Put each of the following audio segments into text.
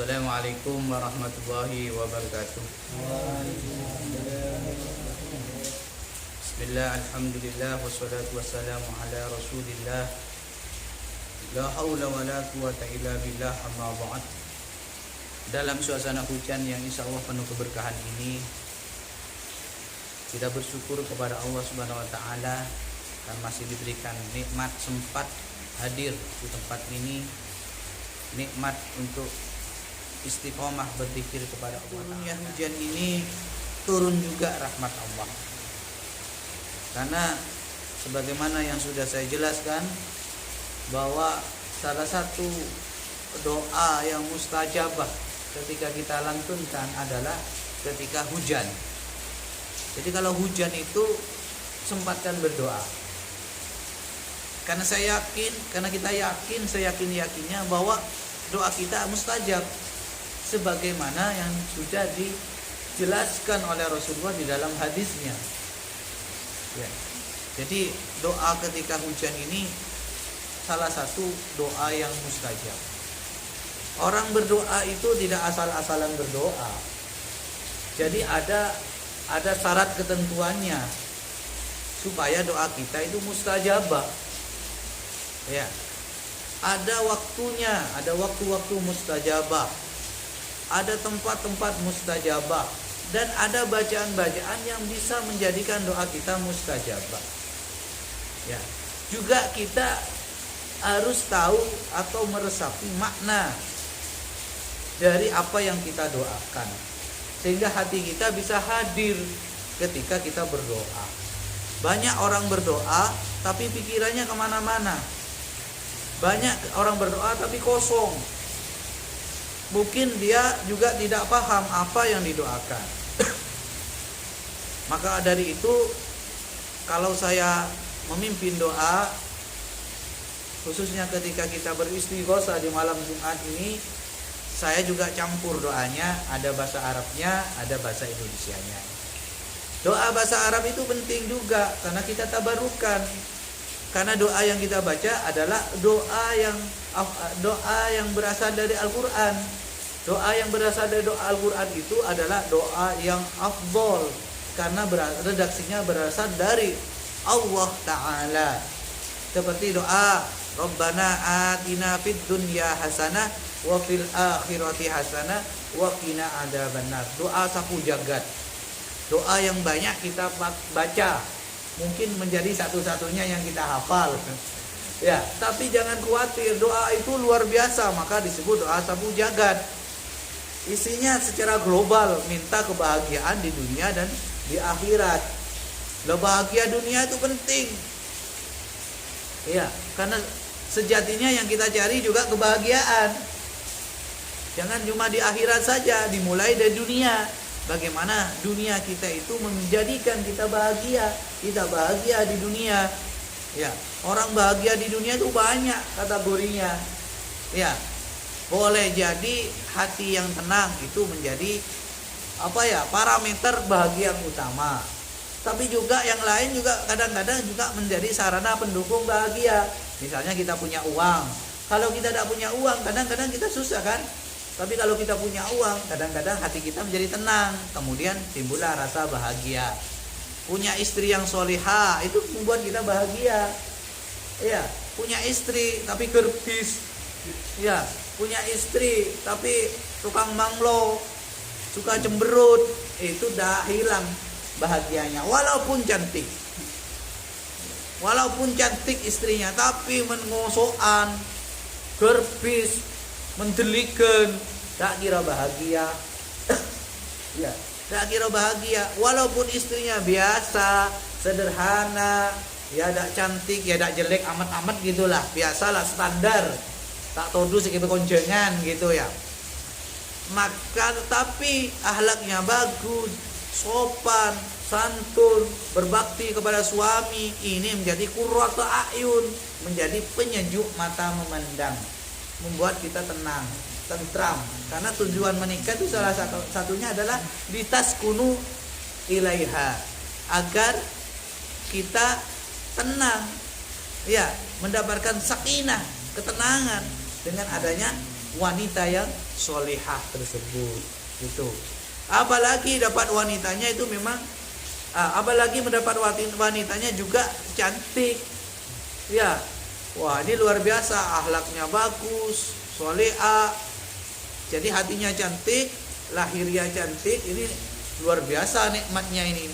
Assalamualaikum warahmatullahi wabarakatuh. Bismillah, alhamdulillah, wassalatu wassalamu ala rasulillah. La hawla wa la quwata illa billah, amma ba'd. Dalam suasana hujan yang insya Allah penuh keberkahan ini, kita bersyukur kepada Allah Subhanahu wa ta'ala dan masih diberikan nikmat sempat hadir di tempat ini, nikmat untuk istiqomah berzikir kepada Allah. Turunnya hujan ini turun juga rahmat Allah. Karena sebagaimana yang sudah saya jelaskan bahwa salah satu doa yang mustajabah ketika kita lantunkan adalah ketika hujan. Jadi kalau hujan itu sempatkan berdoa. Karena saya yakin, karena kita yakin, saya yakinnya bahwa doa kita mustajab sebagaimana yang sudah dijelaskan oleh Rasulullah di dalam hadisnya. Ya. Jadi doa ketika hujan ini salah satu doa yang mustajab. Orang berdoa itu tidak asal-asalan berdoa. Jadi ada syarat ketentuannya supaya doa kita itu mustajabah. Ya. Ada waktunya, ada waktu-waktu mustajabah. Ada tempat-tempat mustajabah dan ada bacaan-bacaan yang bisa menjadikan doa kita mustajabah. Ya. Juga kita harus tahu atau meresapi makna dari apa yang kita doakan sehingga hati kita bisa hadir ketika kita berdoa. Banyak orang berdoa tapi pikirannya kemana-mana. Banyak orang berdoa tapi kosong. Mungkin dia juga tidak paham apa yang didoakan. Maka dari itu, kalau saya memimpin doa, khususnya ketika kita beristighosa di malam Jumat ini, saya juga campur doanya, ada bahasa Arabnya, ada bahasa Indonesianya. Doa bahasa Arab itu penting juga karena kita tabarukan. Karena doa yang kita baca adalah doa yang berasal dari Al-Quran. Doa yang berasal dari doa Al-Quran itu adalah doa yang afdol karena redaksinya berasal dari Allah Ta'ala. Seperti doa Rabbana atina fid dunya hasanah wa fil akhirati hasanah wa qina adzabannar. Doa sapu jagat. Doa yang banyak kita baca. Mungkin menjadi satu-satunya yang kita hafal. Ya, tapi jangan khawatir, doa itu luar biasa, maka disebut doa sapu jagat. Isinya secara global minta kebahagiaan di dunia dan di akhirat. Bahagia dunia itu penting. Ya, karena sejatinya yang kita cari juga kebahagiaan. Jangan cuma di akhirat saja, dimulai dari dunia. Bagaimana dunia kita itu menjadikan kita bahagia. Kita bahagia di dunia. Ya, orang bahagia di dunia itu banyak kategorinya. Ya, boleh jadi hati yang tenang itu menjadi parameter bahagia yang utama. Tapi juga yang lain juga kadang-kadang juga menjadi sarana pendukung bahagia. Misalnya kita punya uang. Kalau kita tidak punya uang, kadang-kadang kita susah kan? Tapi kalau kita punya uang, kadang-kadang hati kita menjadi tenang. Kemudian timbullah rasa bahagia. Punya istri yang solihah, itu membuat kita bahagia. Ya, punya istri tapi gerbis. Ya, punya istri tapi tukang manglo, suka cemberut, itu dah hilang bahagianya. Walaupun cantik istrinya, tapi mengosokan, gerbis, mendelikan, tak kira bahagia. Ya, tak kira bahagia. Walaupun istrinya biasa, sederhana, ya tak cantik, ya tak jelek amat-amat gitulah, biasalah standar. Tak todu sekitar konjengan gitu ya. Maka tapi akhlaknya bagus, sopan, santun, berbakti kepada suami, ini menjadi qurratu a'yun, menjadi penyejuk mata memandang. Membuat kita tenang, tentram. Karena tujuan menikah itu salah satunya adalah litaskunu ilaiha, agar kita tenang, ya, mendapatkan sakinah, ketenangan dengan adanya wanita yang solihah tersebut gitu. Apalagi dapat wanitanya itu memang apalagi mendapat wanitanya juga cantik. Ya. Wah, ini luar biasa, akhlaknya bagus, solehah. Jadi hatinya cantik, lahirnya cantik, ini luar biasa nikmatnya ini.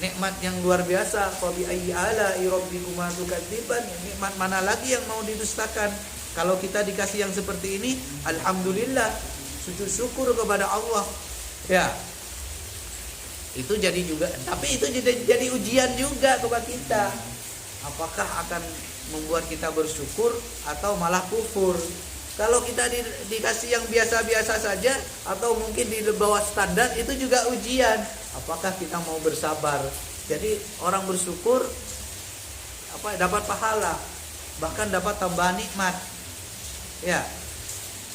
Nikmat yang luar biasa. Fa bi ayyi ala'i rabbikuma tukadziban. Nikmat mana lagi yang mau didustakan? Kalau kita dikasih yang seperti ini, alhamdulillah, sujud syukur kepada Allah. Ya. Itu jadi juga, tapi itu jadi ujian juga kepada kita. Apakah akan membuat kita bersyukur atau malah kufur? Kalau kita dikasih yang biasa-biasa saja atau mungkin di bawah standar, itu juga ujian. Apakah kita mau bersabar? Jadi orang bersyukur dapat pahala, bahkan dapat tambahan nikmat. Ya.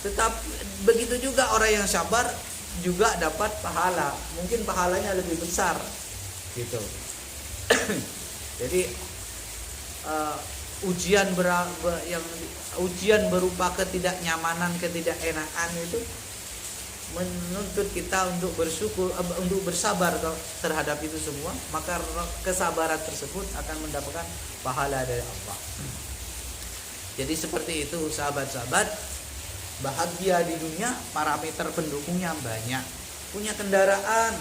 Tetap begitu juga orang yang sabar juga dapat pahala. Mungkin pahalanya lebih besar gitu. Jadi ujian berupa ketidaknyamanan, ketidakenakan itu menuntut kita untuk bersyukur, untuk bersabar terhadap itu semua. Maka kesabaran tersebut akan mendapatkan pahala dari Allah. Jadi seperti itu sahabat-sahabat. Bahagia di dunia, parameter pendukungnya banyak. Punya kendaraan,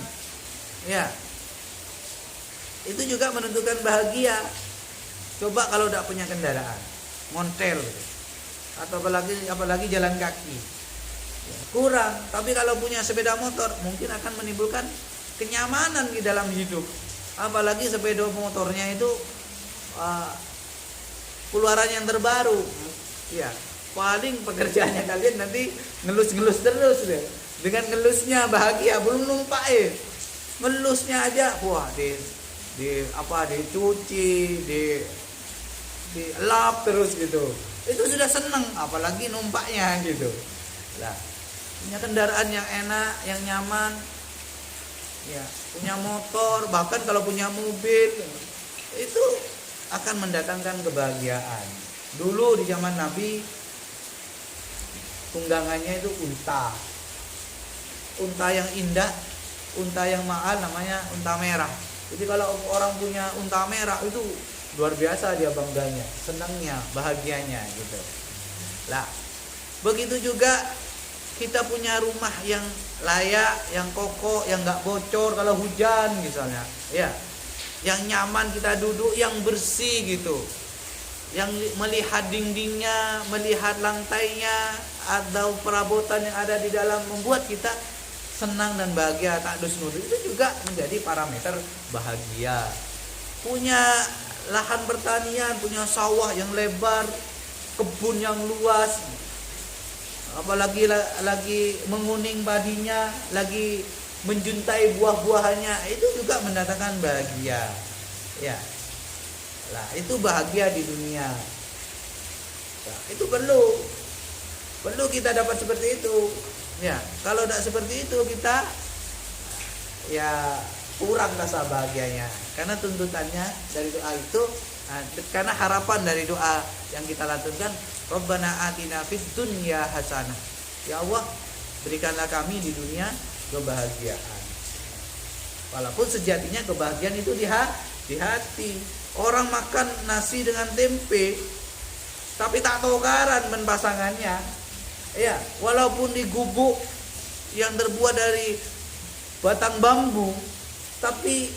ya, itu juga menentukan bahagia. Coba kalau tidak punya kendaraan, montel, atau apalagi jalan kaki, ya, kurang. Tapi kalau punya sepeda motor, mungkin akan menimbulkan kenyamanan di dalam hidup. Apalagi sepeda motornya itu keluaran yang terbaru, ya. Paling pekerjaannya kalian nanti ngelus-ngelus terus deh. Dengan ngelusnya bahagia, belum numpak ngelusnya aja, wah dicuci, dilap terus gitu. Itu sudah seneng, apalagi numpaknya gitu. Lah, punya kendaraan yang enak, yang nyaman, ya, punya motor, bahkan kalau punya mobil, itu akan mendatangkan kebahagiaan. Dulu di zaman Nabi, tunggangannya itu unta yang indah, unta yang mahal, namanya unta merah. Jadi kalau orang punya unta merah itu luar biasa dia bangganya, senangnya, bahagianya gitu. Lah, begitu juga kita punya rumah yang layak, yang kokoh, yang nggak bocor kalau hujan misalnya, ya, yang nyaman kita duduk, yang bersih gitu, yang melihat dindingnya, melihat lantainya, atau perabotan yang ada di dalam membuat kita senang dan bahagia, tak dus-nudus, itu juga menjadi parameter bahagia. Punya lahan pertanian, punya sawah yang lebar, kebun yang luas, apalagi lagi menguning padinya, lagi menjuntai buah-buahannya, itu juga mendatangkan bahagia. Ya. Lah, itu bahagia di dunia. Nah, itu perlu kita dapat seperti itu. Ya, kalau tidak seperti itu kita ya kurang rasa bahagianya. Karena tuntutannya dari doa itu, karena harapan dari doa yang kita lakukan, Rabbana atina fid dunya hasanah. Ya Allah, berikanlah kami di dunia kebahagiaan. Walaupun sejatinya kebahagiaan itu di hati. Orang makan nasi dengan tempe, tapi tak tokaran pasangannya. Ya, walaupun di gubuk yang terbuat dari batang bambu, tapi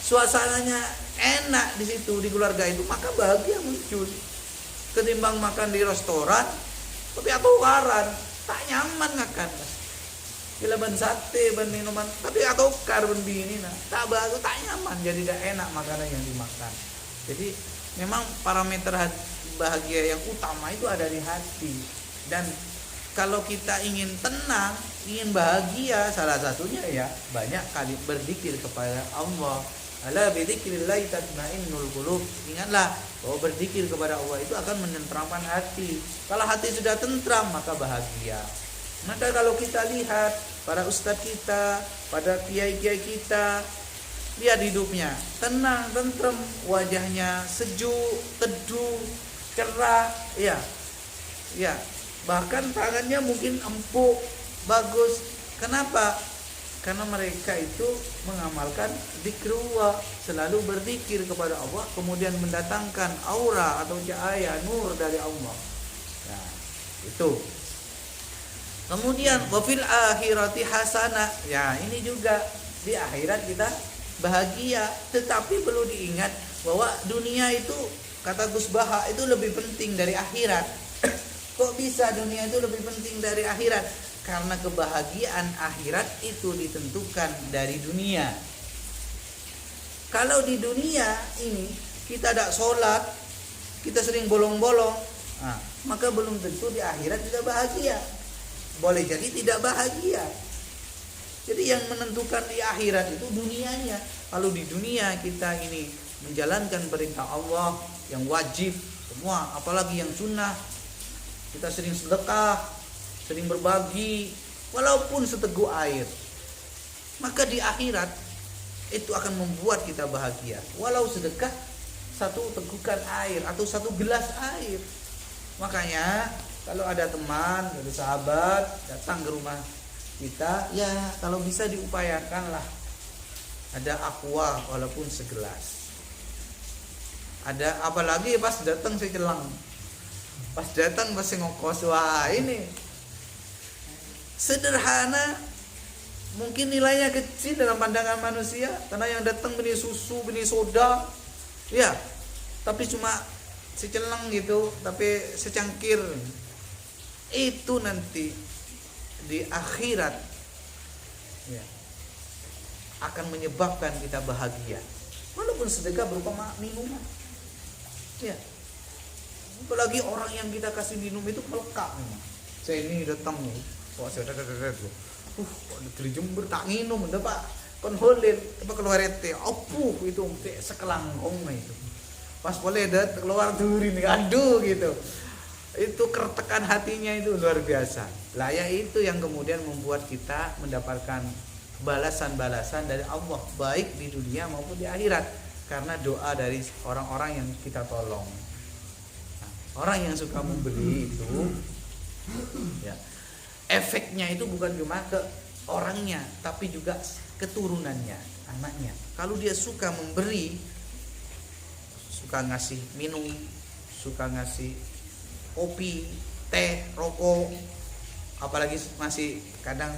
suasananya enak di situ, di keluarga itu, maka bahagia muncul. Ketimbang makan di restoran, tapi tokaran, tak nyaman makan. Bila ban sate, ban minuman, tapi atokar ban bini, tak bagus, tak nyaman, jadi tidak enak makanan yang dimakan. Jadi memang parameter bahagia yang utama itu ada di hati. Dan kalau kita ingin tenang, ingin bahagia, salah satunya ya banyak kali berzikir kepada Allah. Ala bidzikrillah tatmainnul qulub. Ingatlah bahwa berzikir kepada Allah itu akan menenteramkan hati. Kalau hati sudah tentram, maka bahagia. Maka kalau kita lihat para ustadz kita, pada kiai-kiai kita, lihat hidupnya tenang, tentrem, wajahnya sejuk, teduh, cerah, ya. Ya, bahkan tangannya mungkin empuk, bagus. Kenapa? Karena mereka itu mengamalkan zikrullah, selalu berzikir kepada Allah, kemudian mendatangkan aura atau cahaya nur dari Allah. Nah, itu. Kemudian wafil akhirati hasanah. Ya, ini juga di akhirat kita bahagia, tetapi perlu diingat bahwa dunia itu, kata Gus Baha, itu lebih penting dari akhirat. Kok bisa dunia itu lebih penting dari akhirat? Karena kebahagiaan akhirat itu ditentukan dari dunia. Kalau di dunia ini kita tidak sholat, kita sering bolong-bolong, maka belum tentu di akhirat kita bahagia. Boleh jadi tidak bahagia. Jadi yang menentukan di akhirat itu dunianya. Kalau di dunia kita ini menjalankan perintah Allah yang wajib semua, apalagi yang sunnah, kita sering sedekah, sering berbagi, walaupun seteguk air, maka di akhirat itu akan membuat kita bahagia. Walau sedekah satu tegukan air atau satu gelas air. Makanya kalau ada teman, ada sahabat datang ke rumah kita, ya kalau bisa diupayakanlah ada aqua walaupun segelas. Ada, apalagi pas datang secelang, pas datang masih ngokos, wah ini sederhana, mungkin nilainya kecil dalam pandangan manusia, karena yang datang benih susu, benih soda, ya, tapi cuma seceleng gitu, tapi secangkir. Itu nanti di akhirat, ya, akan menyebabkan kita bahagia, walaupun sedekah berupa minuman, ya. Apalagi orang yang kita kasih minum itu melekat. Saya ini datang nih, wah saya dari Jember tak minum, udah Pak, kon holil, apa keluar rete, itu sekelangkong itu. Pas boleh keluar durin, aduh gitu. Itu kertekan hatinya itu luar biasa. Lah ya itu yang kemudian membuat kita mendapatkan balasan-balasan dari Allah, baik di dunia maupun di akhirat, karena doa dari orang-orang yang kita tolong. Orang yang suka memberi itu, ya, efeknya itu bukan cuma ke orangnya, tapi juga keturunannya, anaknya. Kalau dia suka memberi, suka ngasih minum, suka ngasih kopi, teh, rokok, apalagi masih kadang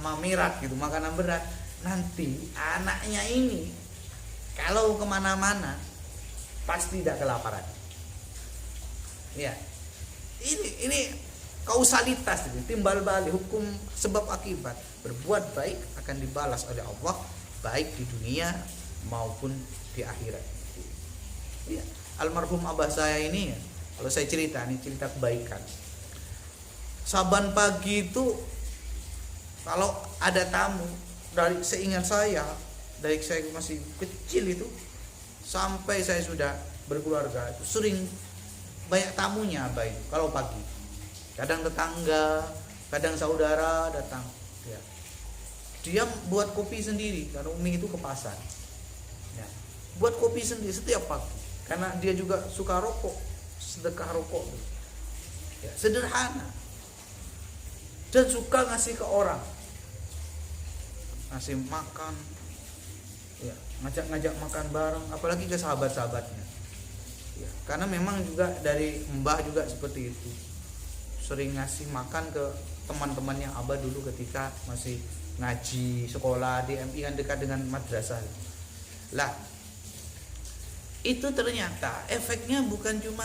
mamirat gitu, makanan berat, nanti anaknya ini kalau kemana-mana pasti tidak kelaparan. Ya, ini kausalitas, timbal balik hukum sebab akibat. Berbuat baik akan dibalas oleh Allah, baik di dunia maupun di akhirat. Ya, almarhum abah saya ini, kalau saya cerita kebaikan. Saban pagi itu kalau ada tamu, dari seingat saya, dari saya masih kecil itu sampai saya sudah berkeluarga, itu sering banyak tamunya abah itu kalau pagi. Kadang tetangga, kadang saudara datang, ya. Dia buat kopi sendiri, karena Umi itu ke pasar, ya. Buat kopi sendiri setiap pagi, karena dia juga suka rokok, sedekah rokok, ya. Sederhana, dan suka ngasih ke orang, ngasih makan, ya, ngajak makan bareng, apalagi ke sahabat-sahabatnya, ya. Karena memang juga dari mbah juga seperti itu, sering ngasih makan ke teman-temannya abah dulu ketika masih ngaji sekolah di MI, kan dekat dengan madrasah. Lah, itu ternyata efeknya bukan cuma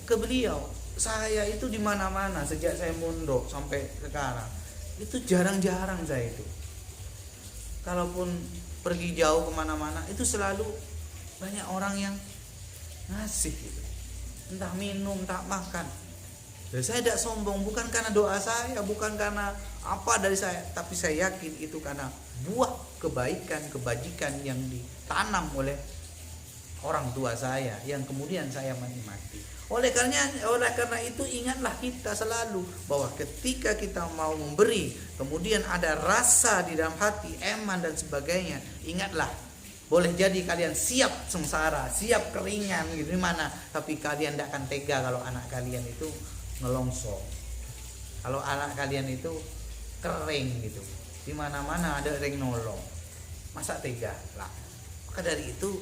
ke beliau. Saya itu di mana-mana sejak saya mondok sampai sekarang, itu jarang-jarang saya itu, kalaupun pergi jauh kemana-mana, itu selalu banyak orang yang ngasih gitu. Entah minum, entah makan. Dan saya tidak sombong, bukan karena doa saya, bukan karena apa dari saya, tapi saya yakin itu karena buah kebaikan, kebajikan yang ditanam oleh orang tua saya, yang kemudian saya menikmati. Oleh karena itu ingatlah kita selalu bahwa ketika kita mau memberi, kemudian ada rasa di dalam hati, eman dan sebagainya, ingatlah, boleh jadi kalian siap sengsara, siap keringan gitu di mana, tapi kalian tidak akan tega kalau anak kalian itu ngelongsor. Kalau anak kalian itu kering gitu, di mana-mana ada yang nolong, masa tega lah. Maka dari itu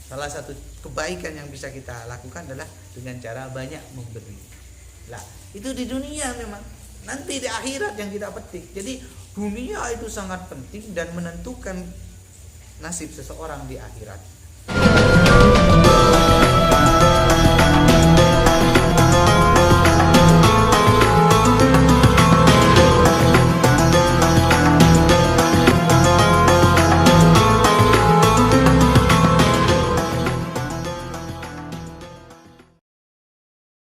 salah satu kebaikan yang bisa kita lakukan adalah dengan cara banyak memberi. Lah, itu di dunia memang. Nanti di akhirat yang kita petik. Jadi dunia itu sangat penting dan menentukan nasib seseorang di akhirat.